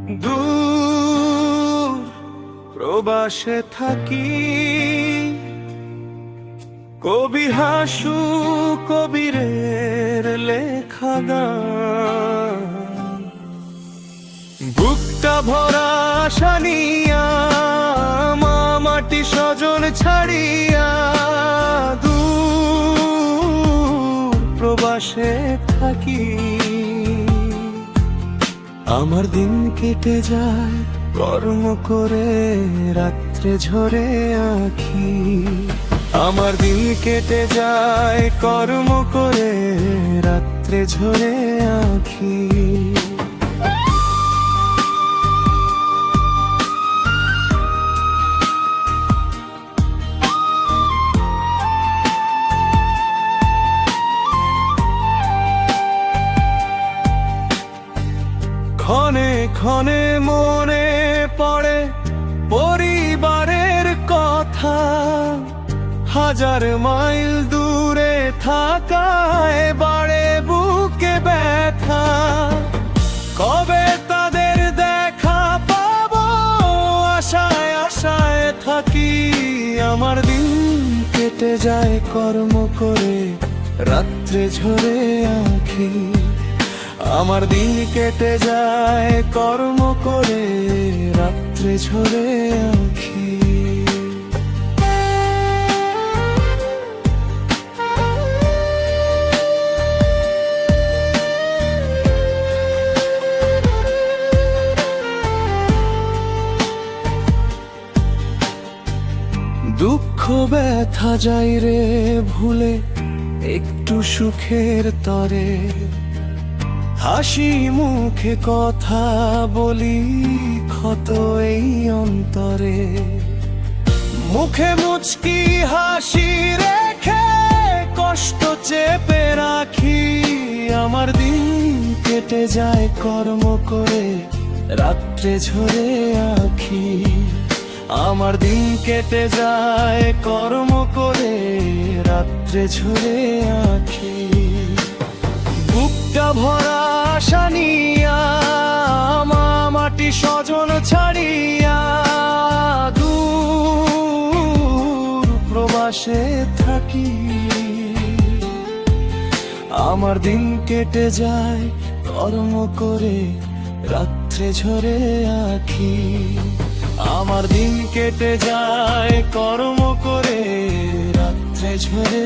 দূর প্রবাসে থাকি, কবি হাসু কবিরের লেখা গান। বুকটা ভরা আশা নিয়া, মাটি স্বজন ছাড়িয়া, দূর প্রবাসে থাকি। আমার দিন কেটে যায় কর্ম করে, রাত্রে ঝরে আঁখি। আমার দিন কেটে যায় কর্ম করে, রাত্রে ঝরে আঁখি। ক্ষণে ক্ষণে মনে পড়ে পরিবারের কথা, হাজার মাইল দূরে থাকায় বাড়ে বুকে ব্যথা। কবে তাদের দেখা পাবো, আশায় আশায় থাকি। আমার দিন কেটে যায় কর্ম করে, রাত্রে ঝরে আঁখি। আমার দিন কেটে যায় কর্ম করে, রাত্রে ঝরে আঁখি। দুঃখ ব্যথা যাই রে ভুলে, একটু সুখের তরে। হাসি মুখে কথা বলি, ক্ষত এই অন্তরে। মুখে মুচকি হাসি রেখে, কষ্ট চেপে রাখি। আমার দিন কেটে যায় কর্ম করে, রাত্রে ঝরে আঁখি। আমার দিন কেটে যায় কর্ম করে, রাত্রে ঝরে আঁখি। বুকটা ভরা আশা নিয়া, মাটি স্বজন ছাড়িয়া, দূর প্রবাসে থাকি। আমার দিন কেটে যায় কর্ম করে, রাত্রে ঝরে আঁখি। আমার দিন কেটে যায় কর্ম করে, রাত্রে ঝরে